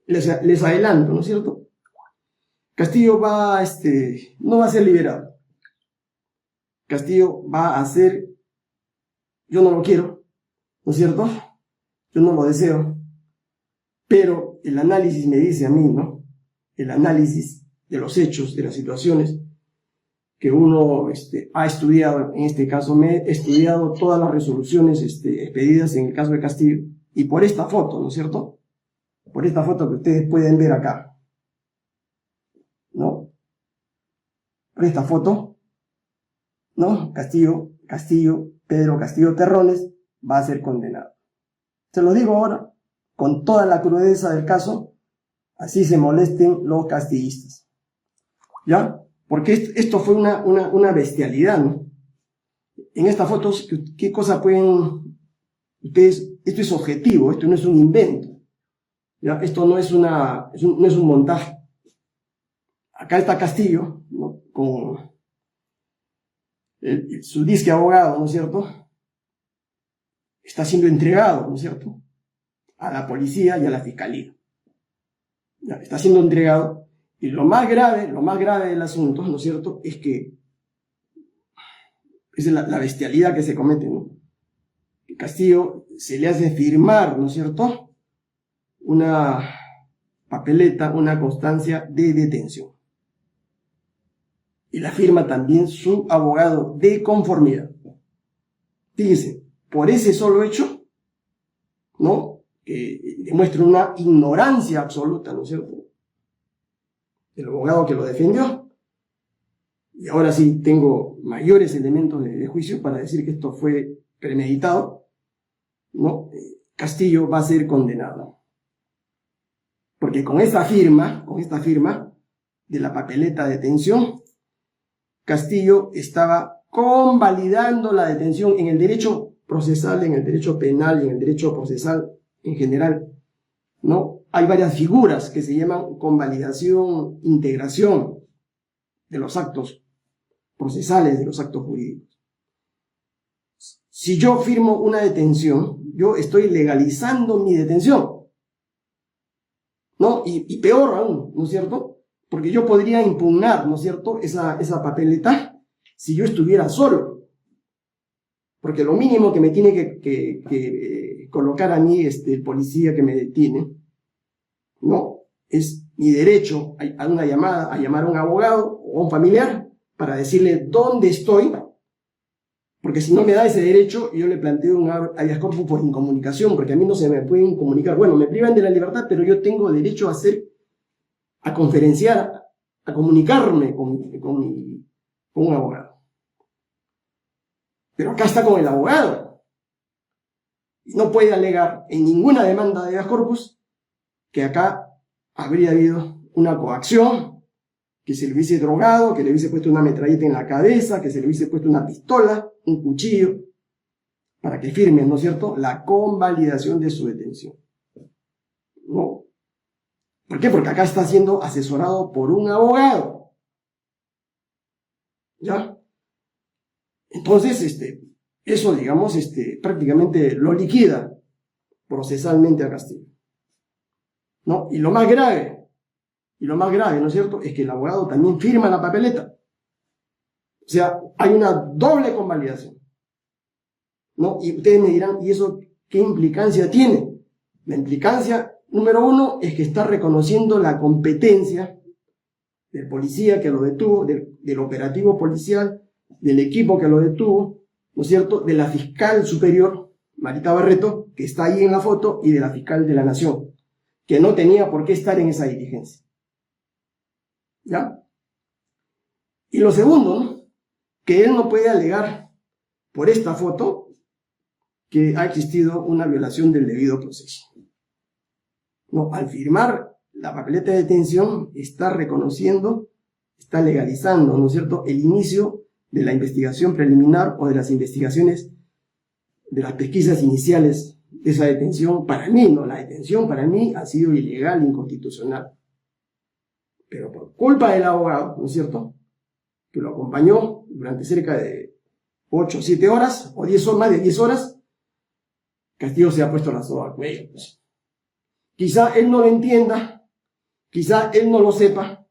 les adelanto, ¿no es cierto? Castillo no va a ser liberado. Castillo va a ser, yo no lo quiero, ¿no es cierto? Yo no lo deseo, pero el análisis me dice a mí, ¿no? El análisis de los hechos, de las situaciones que uno ha estudiado, en este caso me he estudiado todas las resoluciones expedidas en el caso de Castillo, y por esta foto, ¿no es cierto? Por esta foto que ustedes pueden ver acá, ¿no? Por esta foto, ¿no? Pedro Castillo Terrones va a ser condenado. Se lo digo ahora, con toda la crudeza del caso, así se molesten los castillistas. ¿Ya? Porque esto fue una bestialidad, ¿no? En estas fotos, ¿qué cosa pueden ustedes? Esto es objetivo, esto no es un invento. ¿Ya? Esto no es un montaje. Acá está Castillo, ¿no? Con su disque abogado, ¿no es cierto? Está siendo entregado, ¿no es cierto?, a la policía y a la fiscalía. ¿Ya? Está siendo entregado. Y lo más grave del asunto, ¿no es cierto?, es que es la bestialidad que se comete, ¿no? Que Castillo se le hace firmar, ¿no es cierto?, una papeleta, una constancia de detención. Y la firma también su abogado de conformidad. Fíjense, por ese solo hecho, ¿no?, que demuestra una ignorancia absoluta, ¿no es cierto?, el abogado que lo defendió. Y ahora sí tengo mayores elementos de juicio para decir que esto fue premeditado, ¿no? Castillo va a ser condenado. Porque con esta firma de la papeleta de detención, Castillo estaba convalidando la detención en el derecho procesal, en el derecho penal y en el derecho procesal en general, ¿no? Hay varias figuras que se llaman convalidación, integración de los actos procesales, de los actos jurídicos. Si yo firmo una detención, yo estoy legalizando mi detención, ¿no? Y peor aún, ¿no es cierto? Porque yo podría impugnar, ¿no es cierto?, esa papeleta si yo estuviera solo. Porque lo mínimo que me tiene que colocar a mí el policía que me detiene, ¿no?, es mi derecho a una llamada, a llamar a un abogado o a un familiar para decirle dónde estoy, porque si no me da ese derecho, yo le planteo un habeas corpus por incomunicación, porque a mí no se me pueden comunicar. Bueno, me privan de la libertad, pero yo tengo derecho a conferenciar, a comunicarme con un abogado. Pero acá está con el abogado. Y no puede alegar en ninguna demanda de habeas corpus que acá habría habido una coacción, que se le hubiese drogado, que le hubiese puesto una metralleta en la cabeza, que se le hubiese puesto una pistola, un cuchillo, para que firmen, ¿no es cierto?, la convalidación de su detención. ¿No? ¿Por qué? Porque acá está siendo asesorado por un abogado. ¿Ya? Entonces, eso, digamos, prácticamente lo liquida procesalmente a Castillo, ¿no? Y lo más grave, ¿no es cierto?, es que el abogado también firma la papeleta. O sea, hay una doble convalidación, ¿no? Y ustedes me dirán, ¿y eso qué implicancia tiene? La implicancia número uno es que está reconociendo la competencia del policía que lo detuvo, del operativo policial, del equipo que lo detuvo, ¿no es cierto?, de la fiscal superior, Marita Barreto, que está ahí en la foto, y de la fiscal de la Nación, que no tenía por qué estar en esa diligencia. ¿Ya? Y lo segundo, ¿no?, que él no puede alegar por esta foto que ha existido una violación del debido proceso. No, al firmar la papeleta de detención está reconociendo, está legalizando, ¿no es cierto?, el inicio de la investigación preliminar o de las investigaciones, de las pesquisas iniciales de esa detención. Para mí, ¿no?, la detención para mí ha sido ilegal, inconstitucional. Pero por culpa del abogado, ¿no es cierto?, que lo acompañó durante cerca de 8 o 7 horas, o 10 o más de 10 horas, Castillo se ha puesto la soga al cuello, pues. Quizá él no lo entienda, quizá él no lo sepa,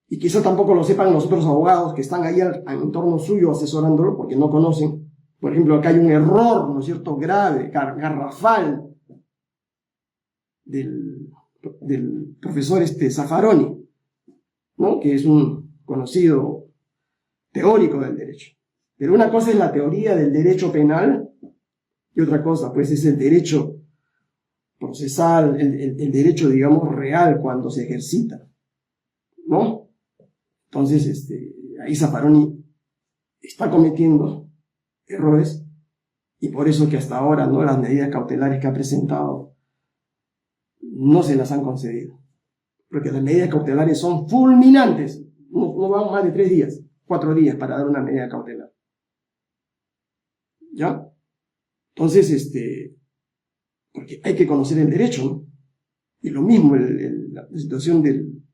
y quizá tampoco lo sepan los otros abogados que están ahí al entorno suyo asesorándolo, porque no conocen. Por ejemplo, acá hay un error, ¿no es cierto?, grave, garrafal, del profesor Zaffaroni, ¿no?, que es un conocido teórico del derecho. Pero una cosa es la teoría del derecho penal y otra cosa, pues, es el derecho procesal, el derecho, digamos, real cuando se ejercita, ¿no? Entonces, ahí Zaffaroni está cometiendo errores y por eso que hasta ahora, ¿no?, las medidas cautelares que ha presentado no se las han concedido. Porque las medidas cautelares son fulminantes. No van más de 3 días, 4 días para dar una medida cautelar. ¿Ya? Entonces, porque hay que conocer el derecho, ¿no? Y lo mismo, la situación del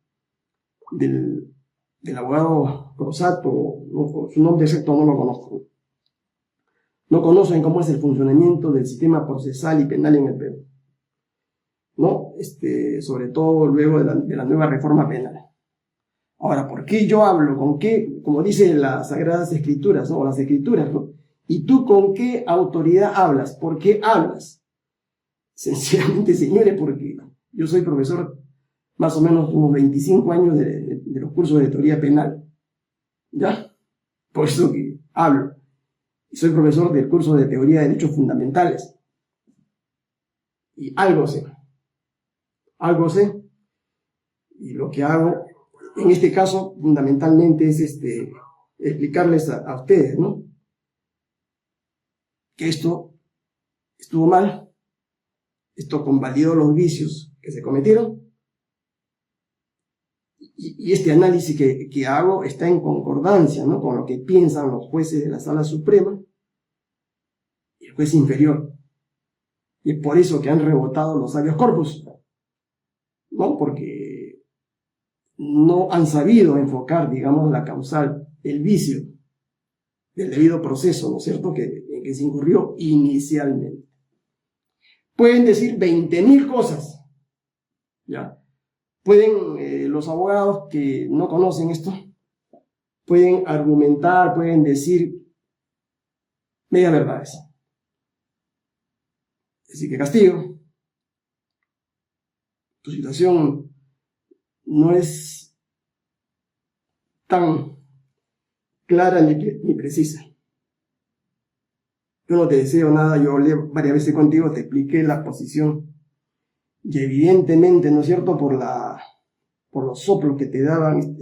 abogado Rosato, ¿no? Su nombre exacto no lo conozco. No conocen cómo es el funcionamiento del sistema procesal y penal en el Perú, ¿no? Sobre todo luego de la nueva reforma penal. Ahora, ¿por qué yo hablo? ¿Con qué? Como dicen las Sagradas Escrituras, ¿no? O las Escrituras, ¿no? ¿Y tú con qué autoridad hablas? ¿Por qué hablas? Sencillamente, señores, porque yo soy profesor más o menos unos 25 años de los cursos de teoría penal. ¿Ya? Por eso que hablo. Y soy profesor del curso de teoría de derechos fundamentales. Y algo sé. Algo sé. Y lo que hago, en este caso, fundamentalmente es explicarles a ustedes, ¿no?, que esto estuvo mal, esto convalidó los vicios que se cometieron, y este análisis que hago está en concordancia, ¿no?, con lo que piensan los jueces de la Sala Suprema y el juez inferior. Y es por eso que han rebotado los habeas corpus, ¿no?, porque no han sabido enfocar, digamos, la causal, el vicio del debido proceso, ¿no es cierto?, en que se incurrió inicialmente. Pueden decir 20.000 cosas, ¿ya? Pueden, los abogados que no conocen esto, pueden argumentar, pueden decir medias verdades. Así que castigo. Tu situación no es tan clara ni precisa. Yo no te deseo nada, yo hablé varias veces contigo, te expliqué la posición. Y evidentemente, ¿no es cierto?, por los soplos que te daban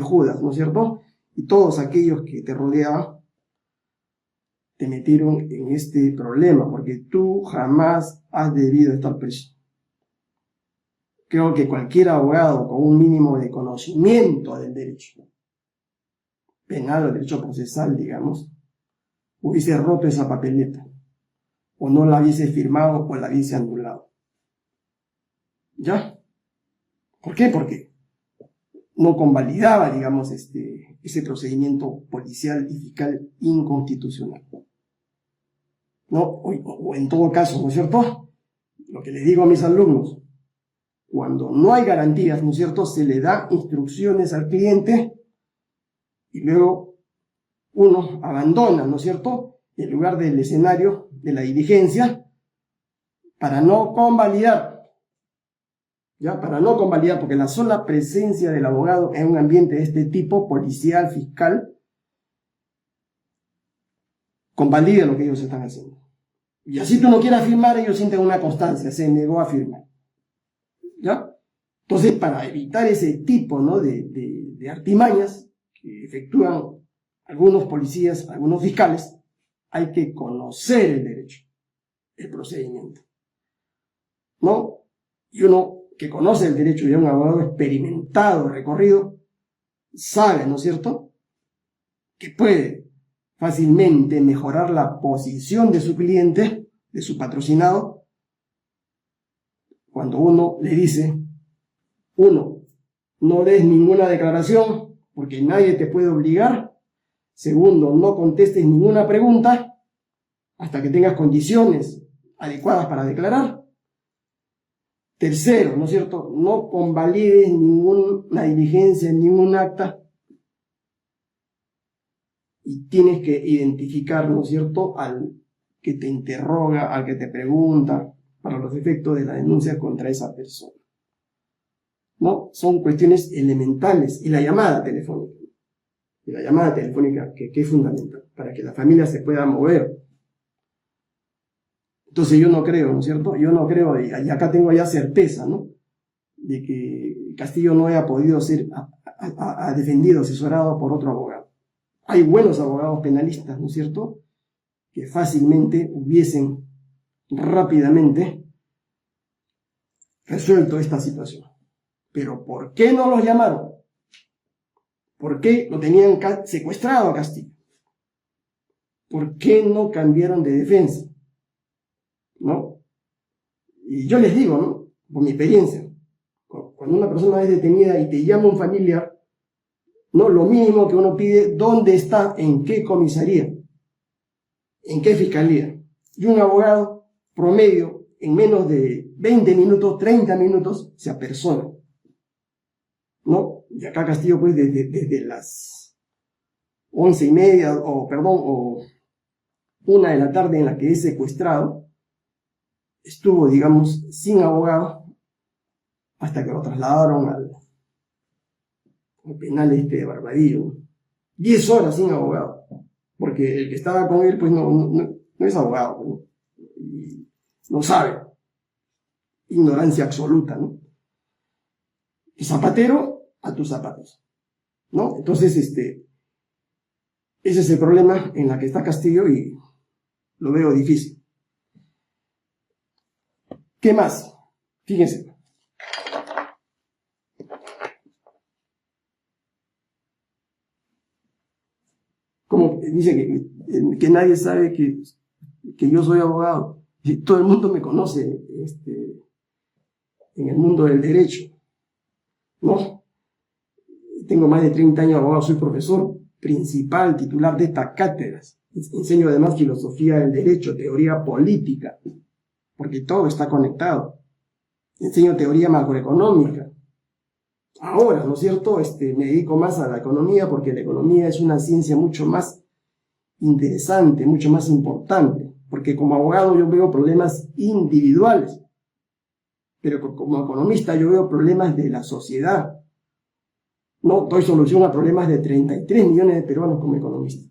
Judas, ¿no es cierto?, y todos aquellos que te rodeaban, te metieron en este problema, porque tú jamás has debido estar preso. Creo que cualquier abogado con un mínimo de conocimiento del derecho penal o derecho procesal, digamos, hubiese roto esa papeleta, o no la hubiese firmado o la hubiese anulado. ¿Ya? ¿Por qué? Porque no convalidaba, digamos, ese procedimiento policial y fiscal inconstitucional, ¿no? O en todo caso, ¿no es cierto?, lo que le digo a mis alumnos, cuando no hay garantías, ¿no es cierto?, se le da instrucciones al cliente y luego uno abandona, ¿no es cierto?, el lugar del escenario de la diligencia para no convalidar, ¿ya? Para no convalidar, porque la sola presencia del abogado en un ambiente de este tipo, policial, fiscal, convalida lo que ellos están haciendo. Y así tú no quieras firmar, ellos sienten una constancia, se negó a firmar. ¿Ya? Entonces, para evitar ese tipo, ¿no?, de artimañas que efectúan algunos policías, algunos fiscales, hay que conocer el derecho, el procedimiento, ¿no? Y uno que conoce el derecho, ya un abogado experimentado, recorrido, sabe, ¿no es cierto?, que puede fácilmente mejorar la posición de su cliente, de su patrocinado, cuando uno le dice, uno, no des ninguna declaración porque nadie te puede obligar. Segundo, no contestes ninguna pregunta hasta que tengas condiciones adecuadas para declarar. Tercero, ¿no es cierto? No convalides ninguna diligencia, ningún acta, y tienes que identificar, ¿no es cierto?, al que te interroga, al que te pregunta, para los efectos de la denuncia contra esa persona. ¿No? Son cuestiones elementales. Y la llamada telefónica. Y la llamada telefónica, que es fundamental, para que la familia se pueda mover. Entonces yo no creo, ¿no es cierto? Yo no creo, y acá tengo ya certeza, ¿no?, de que Castillo no haya podido ser defendido, asesorado por otro abogado. Hay buenos abogados penalistas, ¿no es cierto?, que fácilmente hubiesen rápidamente resuelto esta situación. Pero ¿por qué no los llamaron? ¿Por qué lo tenían secuestrado a Castillo? ¿Por qué no cambiaron de defensa? ¿No? Y yo les digo, ¿no?, por mi experiencia, cuando una persona es detenida y te llama un familiar, ¿no?, lo mínimo que uno pide, ¿dónde está? ¿En qué comisaría? ¿En qué fiscalía? Y un abogado promedio, en menos de 20 minutos, 30 minutos, se apersona, ¿no? Y acá Castillo, pues, desde las 11:30, o 1 de la tarde en la que es secuestrado, estuvo, digamos, sin abogado, hasta que lo trasladaron al penal de Barbadillo. 10 horas sin abogado, porque el que estaba con él, pues, no es abogado, ¿no? Y no sabe. Ignorancia absoluta, ¿no? Y zapatero a tus zapatos, ¿no? Entonces, ese es el problema en la que está Castillo, y lo veo difícil. ¿Qué más? Fíjense. Como dice que nadie sabe que yo soy abogado. Y todo el mundo me conoce en el mundo del derecho, ¿no? Tengo más de 30 años de abogado, soy profesor principal, titular de estas cátedras. Enseño además filosofía del derecho, teoría política, porque todo está conectado. Enseño teoría macroeconómica. Ahora, ¿no es cierto?, me dedico más a la economía, porque la economía es una ciencia mucho más interesante, mucho más importante, porque como abogado yo veo problemas individuales, pero como economista yo veo problemas de la sociedad. No doy solución a problemas de 33 millones de peruanos como economista.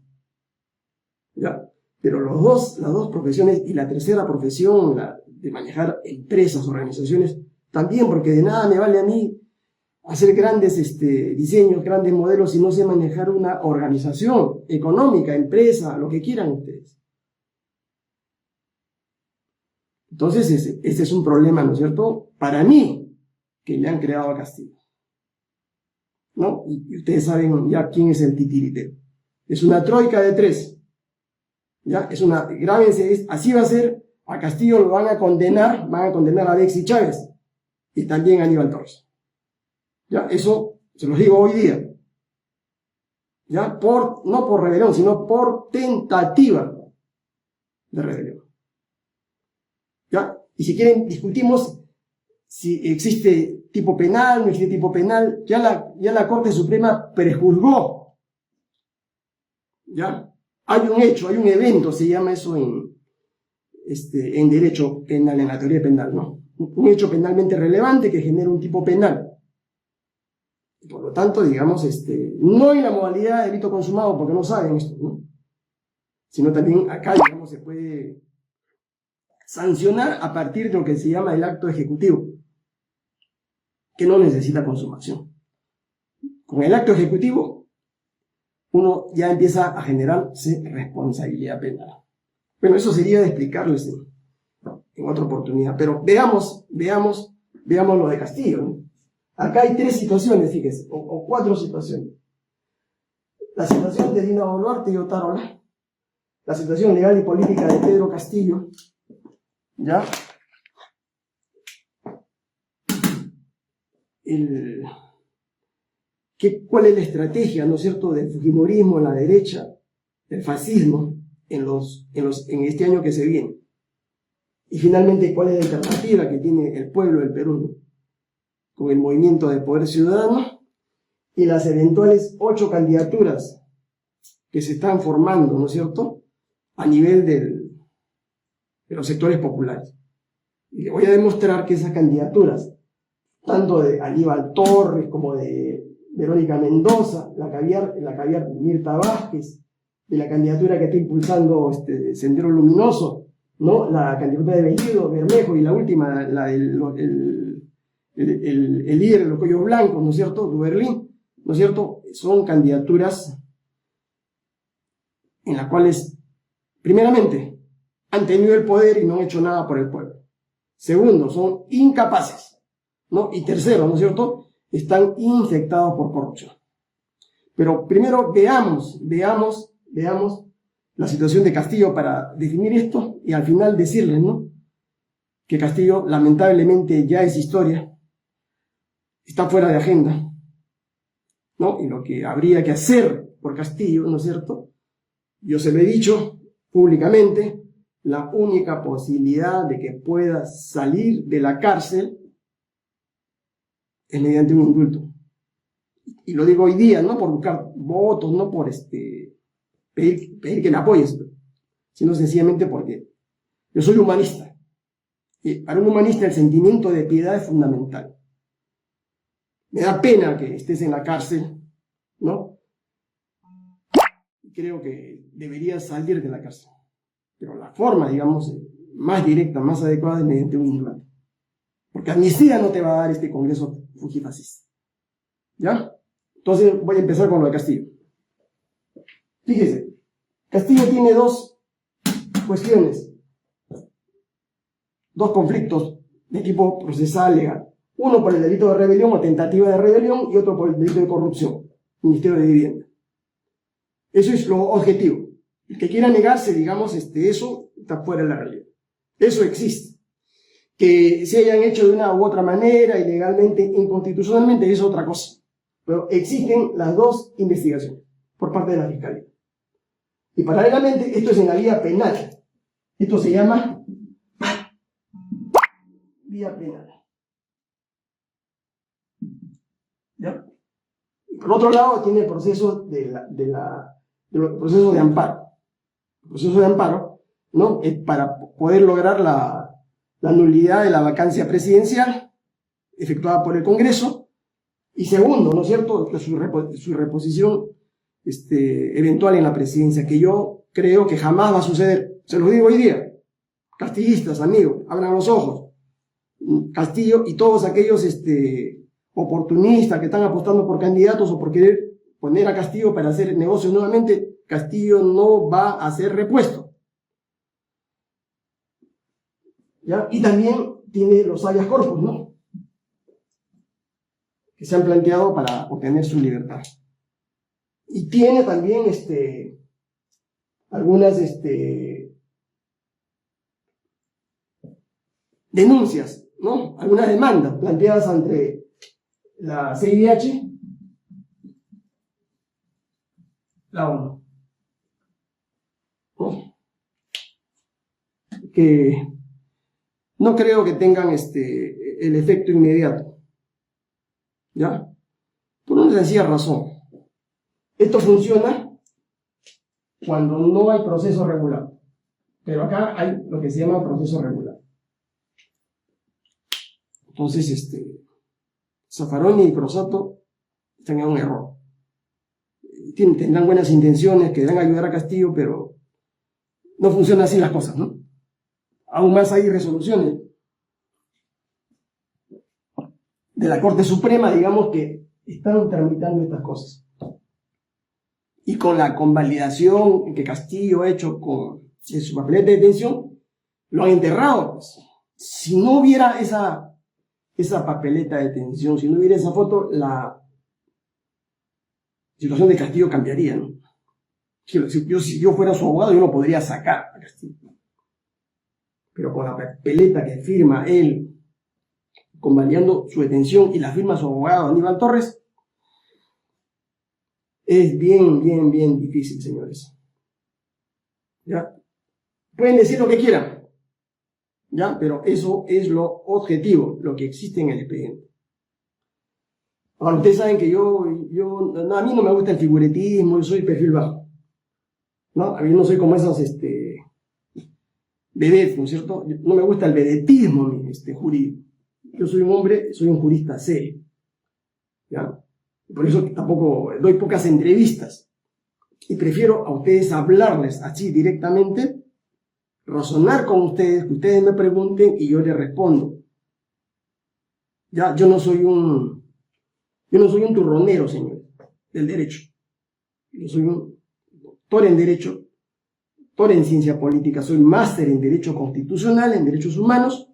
¿Ya? Pero las dos profesiones, y la tercera profesión, la de manejar empresas, organizaciones, también, porque de nada me vale a mí hacer grandes diseños, grandes modelos, si no sé manejar una organización económica, empresa, lo que quieran ustedes. Entonces, ese es un problema, ¿no es cierto?, para mí, que le han creado a Castillo, ¿no? Y ustedes saben ya quién es el titiritero. Es una troika de 3. ¿Ya? Grábense, así va a ser. A Castillo lo van a condenar a Alexis Chávez y también a Aníbal Torres. ¿Ya? Eso se los digo hoy día. ¿Ya? No por rebelión, sino por tentativa de rebelión. ¿Ya? Y si quieren, discutimos si existe tipo penal, no existe tipo penal. Ya la Corte Suprema prejuzgó. ¿Ya? Hay un hecho, hay un evento, se llama eso en derecho penal, en la teoría penal, ¿no? Un hecho penalmente relevante que genera un tipo penal. Por lo tanto, digamos, no en la modalidad de delito consumado, porque no saben esto, ¿no?, sino también acá, digamos, se puede sancionar a partir de lo que se llama el acto ejecutivo, que no necesita consumación. Con el acto ejecutivo, uno ya empieza a generarse responsabilidad penal. Bueno, eso sería de explicarles en otra oportunidad, pero veamos lo de Castillo, ¿no? Acá hay 3 situaciones, fíjense, o 4 situaciones. La situación de Dina Boluarte y Otárola, la situación legal y política de Pedro Castillo, ¿ya? ¿Cuál es la estrategia, ¿no es cierto?, del fujimorismo en la derecha, del fascismo en este año que se viene? Y finalmente, ¿cuál es la alternativa que tiene el pueblo del Perú, ¿no? Con el movimiento de poder ciudadano y las eventuales 8 candidaturas que se están formando, ¿no es cierto?, a nivel de los sectores populares. Y le voy a demostrar que esas candidaturas, tanto de Aníbal Torres como de Verónica Mendoza, la caviar Mirta Vázquez, de la candidatura que está impulsando Sendero Luminoso, ¿no?, la candidatura de Bellido, Bermejo, y la última, la del el líder de los cuellos blancos, ¿no es cierto?, Duberlín, ¿no es cierto?, son candidaturas en las cuales, primeramente, han tenido el poder y no han hecho nada por el pueblo. Segundo, son incapaces, ¿no? Y tercero, ¿no es cierto?, están infectados por corrupción. Pero primero veamos la situación de Castillo para definir esto y al final decirles, ¿no?, que Castillo lamentablemente ya es historia, está fuera de agenda, ¿no? Y lo que habría que hacer por Castillo, ¿no es cierto?, yo se lo he dicho públicamente, la única posibilidad de que pueda salir de la cárcel es mediante un indulto. Y lo digo hoy día, no por buscar votos, no por pedir que me apoyes, sino sencillamente porque yo soy humanista. Y para un humanista el sentimiento de piedad es fundamental. Me da pena que estés en la cárcel, ¿no? Creo que deberías salir de la cárcel. Pero la forma, digamos, más directa, más adecuada es mediante un indulto. Porque amnistía no te va a dar este Congreso fujifascista. ¿Ya? Entonces voy a empezar con lo de Castillo. Fíjese, Castillo tiene 2 cuestiones, 2 conflictos de tipo procesal legal. Uno por el delito de rebelión o tentativa de rebelión y otro por el delito de corrupción, Ministerio de Vivienda. Eso es lo objetivo. El que quiera negarse, digamos, eso está fuera de la realidad. Eso existe. Que se hayan hecho de una u otra manera, ilegalmente, inconstitucionalmente, es otra cosa. Pero existen las 2 investigaciones por parte de la Fiscalía. Y paralelamente, esto es en la vía penal. Esto se llama vía penal. ¿Ya? Y por otro lado, tiene el proceso proceso de amparo. El proceso de amparo, ¿no?, es para poder lograr la nulidad de la vacancia presidencial efectuada por el Congreso. Y segundo, ¿no es cierto?, su reposición eventual en la presidencia, que yo creo que jamás va a suceder. Se los digo hoy día. Castillistas, amigos, abran los ojos. Castillo y todos aquellos oportunistas que están apostando por candidatos o por querer poner a Castillo para hacer negocios nuevamente, Castillo no va a ser repuesto. ¿Ya? Y también tiene los habeas corpus, ¿no?, que se han planteado para obtener su libertad. Y tiene también algunas denuncias, ¿no?, algunas demandas planteadas ante la CIDH, la ONU, ¿no?, que no creo que tengan el efecto inmediato. ¿Ya? Por una sencilla razón. Esto funciona cuando no hay proceso regular. Pero acá hay lo que se llama proceso regular. Entonces, Zaffaroni y Crosatto están en un error. Tendrán buenas intenciones, querrán ayudar a Castillo, pero no funcionan así las cosas, ¿no? Aún más hay resoluciones de la Corte Suprema, digamos, que están tramitando estas cosas. Y con la convalidación que Castillo ha hecho en su papeleta de detención, lo han enterrado. Pues. Si no hubiera esa papeleta de detención, si no hubiera esa foto, la situación de Castillo cambiaría, ¿no? Si yo fuera su abogado, yo lo podría sacar a Castillo. Pero con la papeleta que firma él, convalidando su detención, y la firma su abogado Aníbal Torres, es bien difícil, señores. ¿Ya? Pueden decir lo que quieran, ¿Ya? Pero eso es lo objetivo, lo que existe en el expediente. Ahora, ustedes saben que no, a mí no me gusta el figuretismo, yo soy perfil bajo, ¿no? A mí no soy como esos, vedettes, ¿no es cierto? No me gusta el vedetismo, jurídico. Yo soy un hombre, soy un jurista serio, ¿ya? Por eso tampoco doy pocas entrevistas. Y prefiero a ustedes hablarles así directamente, razonar con ustedes, que ustedes me pregunten y yo les respondo. Ya, yo no soy un turronero, señor, del derecho. Yo soy un doctor en derecho, doctor en ciencia política, soy máster en derecho constitucional, en derechos humanos,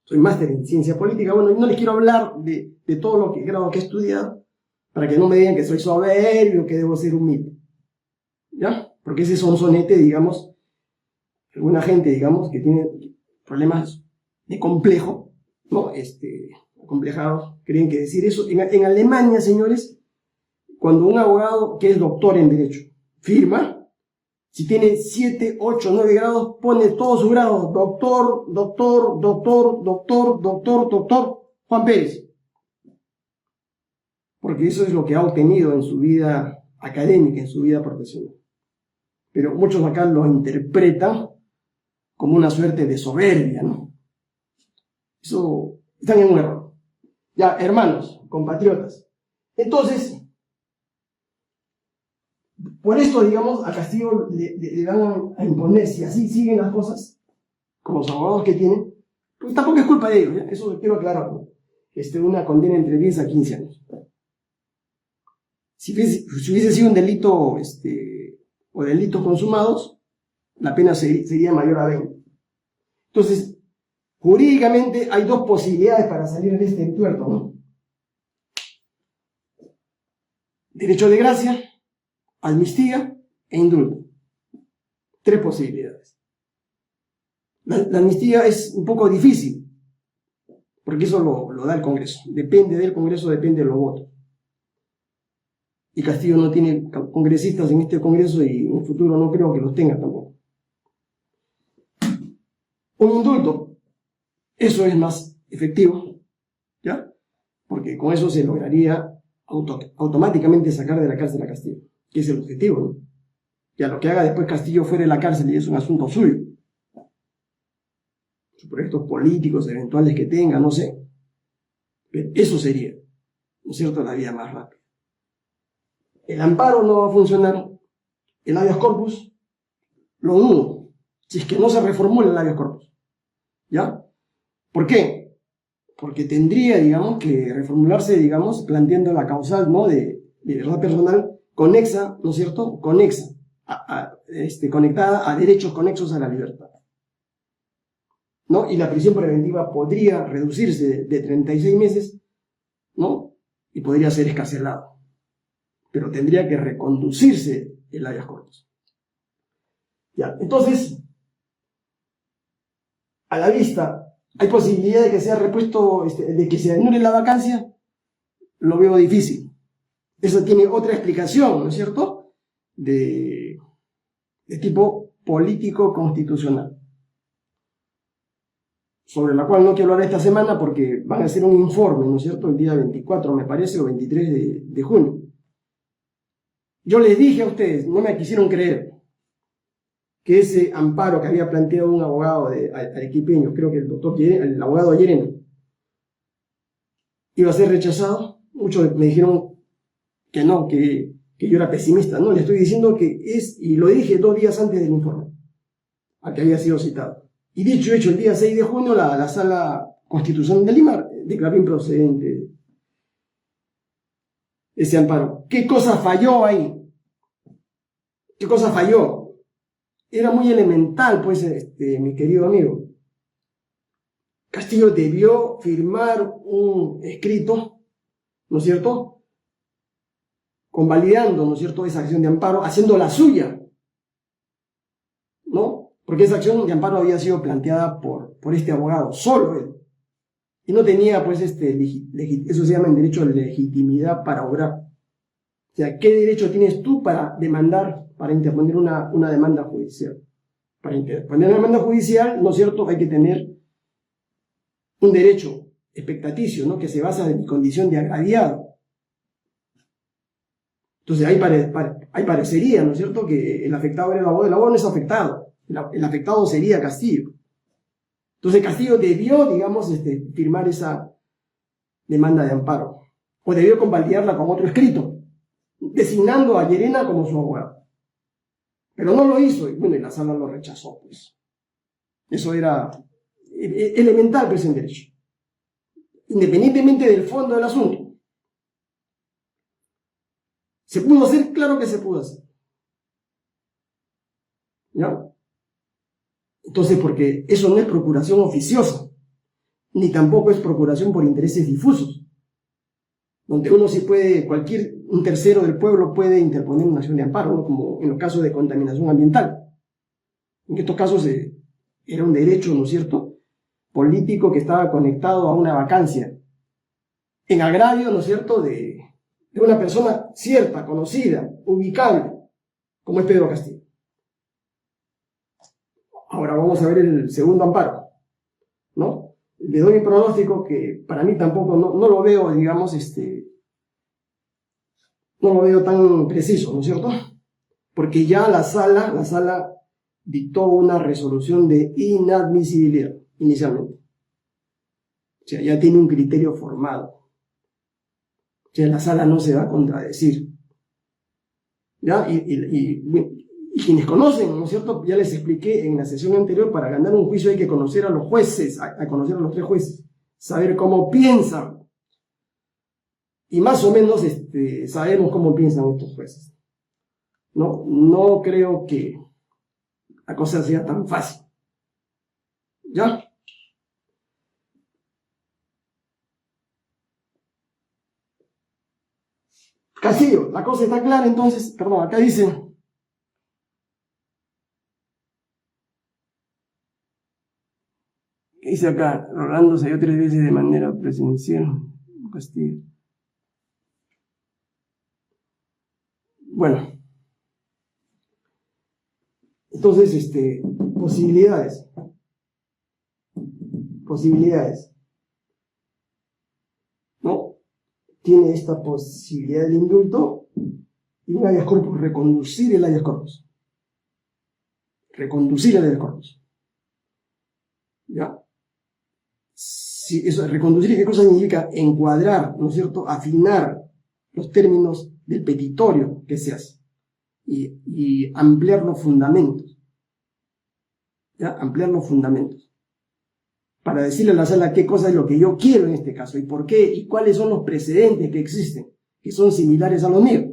soy máster en ciencia política. Bueno, no les quiero hablar de todo lo que grado que he estudiado, para que no me digan que soy soberbio, que debo ser humilde. ¿Ya? Porque ese sonsonete, digamos, alguna gente, digamos, que tiene problemas de complejo, ¿no? Complejados, creen que decir eso. En Alemania, señores, cuando un abogado que es doctor en derecho firma, si tiene 7, 8, 9 grados, pone todos sus grados, doctor, doctor, doctor, doctor, doctor, doctor, Juan Pérez. Porque eso es lo que ha obtenido en su vida académica, en su vida profesional. Pero muchos acá lo interpretan como una suerte de soberbia, ¿no? Eso, están en un error. Ya, hermanos, compatriotas. Entonces, por esto, digamos, a Castillo le van a imponer, si así siguen las cosas, como los abogados que tienen, pues tampoco es culpa de ellos, ¿ya? Eso quiero aclararlo. Una condena entre 10 a 15 años. Si hubiese sido un delito, o delitos consumados, la pena sería mayor a 20. Entonces, jurídicamente hay dos posibilidades para salir de este entuerto, ¿no? Derecho de gracia, amnistía e indulto. 3 posibilidades. La amnistía es un poco difícil, porque eso lo da el Congreso. Depende del Congreso, depende de los votos. Y Castillo no tiene congresistas en este Congreso y en el futuro no creo que los tenga tampoco. Un indulto, eso es más efectivo, ¿ya? Porque con eso se lograría automáticamente sacar de la cárcel a Castillo, que es el objetivo, ¿no? Ya lo que haga después Castillo fuera de la cárcel y es un asunto suyo. Sus proyectos políticos eventuales que tenga, no sé. Pero eso sería, ¿no es cierto?, la vía más rápida. El amparo no va a funcionar. El habeas corpus, lo dudo, si es que no se reformula el habeas corpus. ¿Ya? ¿Por qué? Porque tendría, digamos, que reformularse, digamos, planteando la causal, ¿no?, de libertad personal conexa, ¿no es cierto?, conexa, conectada a derechos conexos a la libertad, ¿no? Y la prisión preventiva podría reducirse de 36 meses, ¿no?, y podría ser excarcelado. Pero tendría que reconducirse el habeas corpus. Ya, entonces, a la vista, ¿hay posibilidad de que sea repuesto, de que se anule la vacancia? Lo veo difícil. Eso tiene otra explicación, ¿no es cierto?, de tipo político-constitucional, sobre la cual no quiero hablar esta semana porque van a hacer un informe, ¿no es cierto?, el día 24, me parece, o 23 de junio. Yo les dije a ustedes, no me quisieron creer, que ese amparo que había planteado un abogado arequipeño, creo que el abogado Llerena, iba a ser rechazado. Muchos me dijeron que no, que yo era pesimista. No, le estoy diciendo que es, y lo dije 2 días antes del informe, a que había sido citado. Y dicho hecho, el día 6 de junio, la Sala Constitucional de Lima declaró improcedente ese amparo. ¿Qué cosa falló ahí? ¿Qué cosa falló? Era muy elemental, pues, mi querido amigo. Castillo debió firmar un escrito, ¿no es cierto?, convalidando, ¿no es cierto?, esa acción de amparo, haciendo la suya, ¿no? Porque esa acción de amparo había sido planteada por este abogado, solo él. Y no tenía, pues, eso se llama en derecho de legitimidad para obrar. O sea, ¿qué derecho tienes tú para demandar, para interponer una demanda judicial? Para interponer una demanda judicial, ¿no es cierto?, hay que tener un derecho expectaticio, ¿no?, que se basa en mi condición de agraviado. Entonces ahí parecería, ¿no es cierto?, que el afectado era el abogado. El abogado no es afectado, el afectado sería Castillo. Entonces Castillo debió, digamos, firmar esa demanda de amparo, o debió convalidarla con otro escrito, designando a Llerena como su abogado. Pero no lo hizo, y bueno, y la sala lo rechazó, pues. Eso era elemental, pues, en derecho. Independientemente del fondo del asunto. ¿Se pudo hacer? Claro que se pudo hacer. ¿Ya? Entonces, porque eso no es procuración oficiosa, ni tampoco es procuración por intereses difusos, donde uno sí puede, un tercero del pueblo puede interponer una acción de amparo, ¿no?, como en los casos de contaminación ambiental. En estos casos era un derecho, ¿no es cierto?, político que estaba conectado a una vacancia en agravio, ¿no es cierto?, de una persona cierta, conocida, ubicable, como es Pedro Castillo. Ahora vamos a ver el segundo amparo, ¿no? Le doy mi pronóstico, que para mí tampoco, no lo veo, digamos, no lo veo tan preciso, ¿no es cierto? Porque ya la sala dictó una resolución de inadmisibilidad inicialmente. O sea, ya tiene un criterio formado. O sea, la sala no se va a contradecir. ¿Ya? Y quienes conocen, ¿no es cierto?, ya les expliqué en la sesión anterior, para ganar un juicio hay que conocer a los jueces, a conocer a los tres jueces, saber cómo piensan. Y más o menos sabemos cómo piensan estos jueces. No creo que la cosa sea tan fácil. ¿Ya? Castillo, la cosa está clara entonces. Perdón, acá dice: acá, Rolando salió 3 veces de manera presencial. Castillo. Bueno. Entonces, posibilidades. ¿No? Tiene esta posibilidad del indulto y un habeas corpus, reconducir el habeas corpus. ¿Ya? Si eso, reconducir, ¿qué cosa significa? Encuadrar, ¿no es cierto?, afinar los términos del petitorio que se hace y ampliar los fundamentos. ¿Ya? Ampliar los fundamentos. Para decirle a la sala qué cosa es lo que yo quiero en este caso y por qué y cuáles son los precedentes que existen, que son similares a los míos.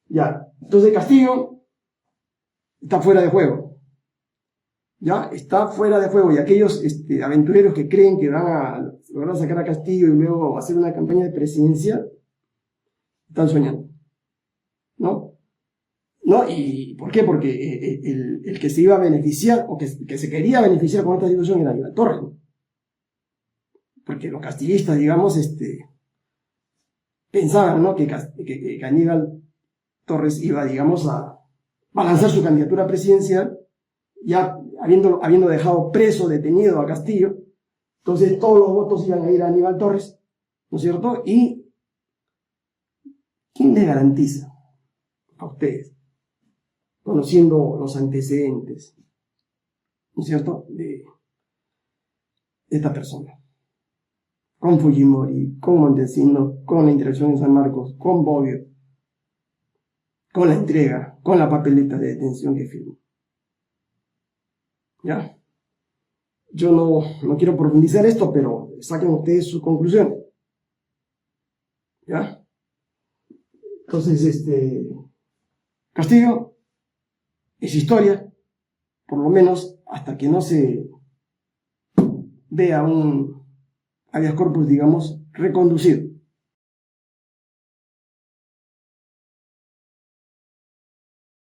Ya, entonces Castillo está fuera de juego. Ya, está fuera de juego, y aquellos aventureros que creen que van a lograr sacar a Castillo y luego hacer una campaña de presidencia, están soñando. ¿No? ¿Y por qué? Porque el que se iba a beneficiar, o que se quería beneficiar con esta situación, era Aníbal Torres, ¿no? Porque los castillistas, digamos, pensaban, ¿no?, que Aníbal Torres iba, digamos, a lanzar su candidatura presidencial, ya habiendo dejado preso, detenido a Castillo. Entonces todos los votos iban a ir a Aníbal Torres, ¿no es cierto? ¿Y quién les garantiza a ustedes, conociendo los antecedentes, ¿no es cierto?, de esta persona? Con Fujimori, con Montesinos, con la interacción en San Marcos, con Bobbio, con la entrega, con la papeleta de detención que firmó. ¿Ya? Yo no quiero profundizar esto, pero saquen ustedes su conclusión. ¿Ya? Entonces, Castillo es historia, por lo menos hasta que no se vea un habeas corpus, digamos, reconducido.